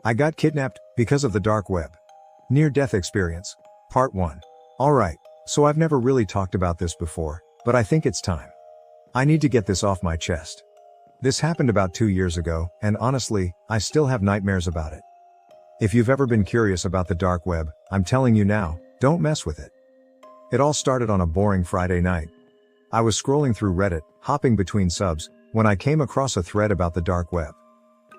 I got kidnapped because of the dark web. Near-death experience. Part 1. Alright, so I've never really talked about this before, but I think it's time. I need to get this off my chest. This happened about 2 years ago, and honestly, I still have nightmares about it. If you've ever been curious about the dark web, I'm telling you now, don't mess with it. It all started on a boring Friday night. I was scrolling through Reddit, hopping between subs, when I came across a thread about the dark web.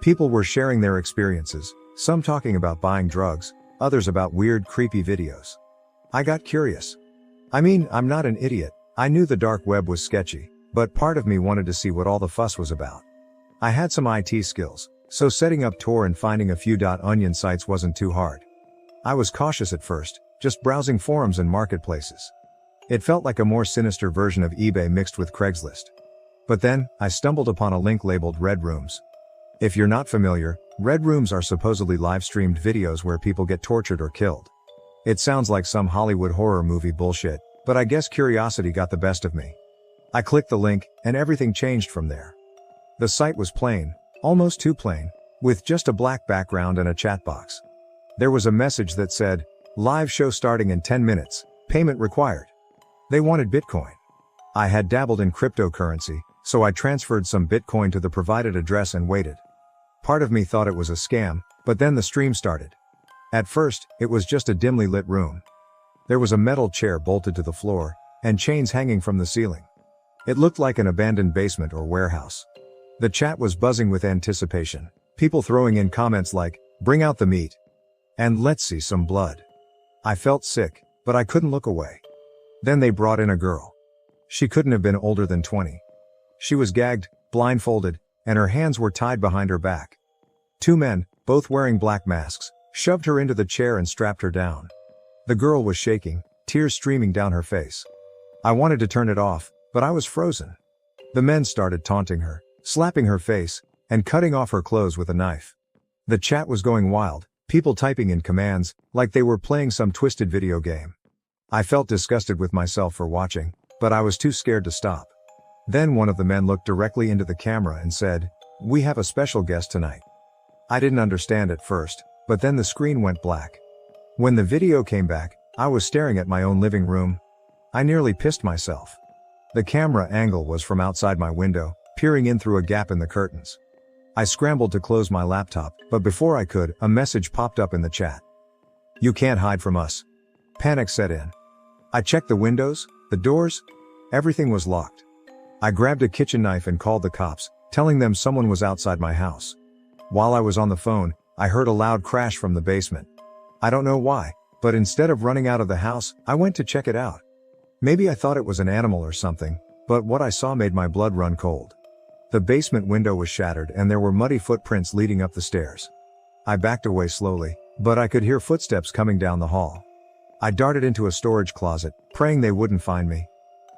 People were sharing their experiences, some talking about buying drugs, others about weird, creepy videos. I got curious. I mean, I'm not an idiot. I knew the dark web was sketchy, but part of me wanted to see what all the fuss was about. I had some IT skills, so setting up Tor and finding a few .onion sites wasn't too hard. I was cautious at first, just browsing forums and marketplaces. It felt like a more sinister version of eBay mixed with Craigslist. But then, I stumbled upon a link labeled Red Rooms. If you're not familiar, Red Rooms are supposedly live-streamed videos where people get tortured or killed. It sounds like some Hollywood horror movie bullshit, but I guess curiosity got the best of me. I clicked the link, and everything changed from there. The site was plain, almost too plain, with just a black background and a chat box. There was a message that said, "Live show starting in 10 minutes, payment required." They wanted Bitcoin. I had dabbled in cryptocurrency, so I transferred some Bitcoin to the provided address and waited. Part of me thought it was a scam, but then the stream started. At first, it was just a dimly lit room. There was a metal chair bolted to the floor, and chains hanging from the ceiling. It looked like an abandoned basement or warehouse. The chat was buzzing with anticipation, people throwing in comments like, "Bring out the meat," and "Let's see some blood." I felt sick, but I couldn't look away. Then they brought in a girl. She couldn't have been older than 20. She was gagged, blindfolded, and her hands were tied behind her back. Two men, both wearing black masks, shoved her into the chair and strapped her down. The girl was shaking, tears streaming down her face. I wanted to turn it off, but I was frozen. The men started taunting her, slapping her face, and cutting off her clothes with a knife. The chat was going wild, people typing in commands, like they were playing some twisted video game. I felt disgusted with myself for watching, but I was too scared to stop. Then one of the men looked directly into the camera and said, "We have a special guest tonight." I didn't understand at first, but then the screen went black. When the video came back, I was staring at my own living room. I nearly pissed myself. The camera angle was from outside my window, peering in through a gap in the curtains. I scrambled to close my laptop, but before I could, a message popped up in the chat. "You can't hide from us." Panic set in. I checked the windows, the doors. Everything was locked. I grabbed a kitchen knife and called the cops, telling them someone was outside my house. While I was on the phone, I heard a loud crash from the basement. I don't know why, but instead of running out of the house, I went to check it out. Maybe I thought it was an animal or something, but what I saw made my blood run cold. The basement window was shattered and there were muddy footprints leading up the stairs. I backed away slowly, but I could hear footsteps coming down the hall. I darted into a storage closet, praying they wouldn't find me.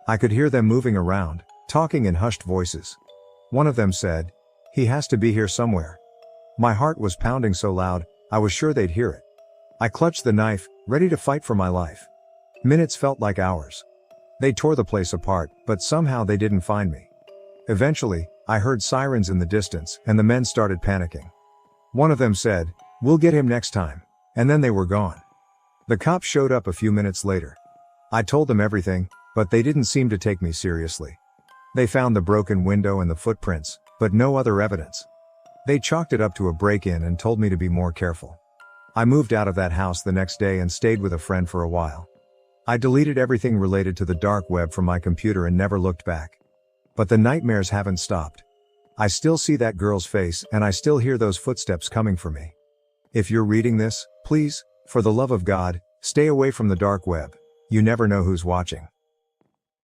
I could hear them moving around, talking in hushed voices. One of them said, "He has to be here somewhere." My heart was pounding so loud, I was sure they'd hear it. I clutched the knife, ready to fight for my life. Minutes felt like hours. They tore the place apart, but somehow they didn't find me. Eventually, I heard sirens in the distance, and the men started panicking. One of them said, "We'll get him next time," and then they were gone. The cops showed up a few minutes later. I told them everything, but they didn't seem to take me seriously. They found the broken window and the footprints, but no other evidence. They chalked it up to a break-in and told me to be more careful. I moved out of that house the next day and stayed with a friend for a while. I deleted everything related to the dark web from my computer and never looked back. But the nightmares haven't stopped. I still see that girl's face and I still hear those footsteps coming for me. If you're reading this, please, for the love of God, stay away from the dark web. You never know who's watching.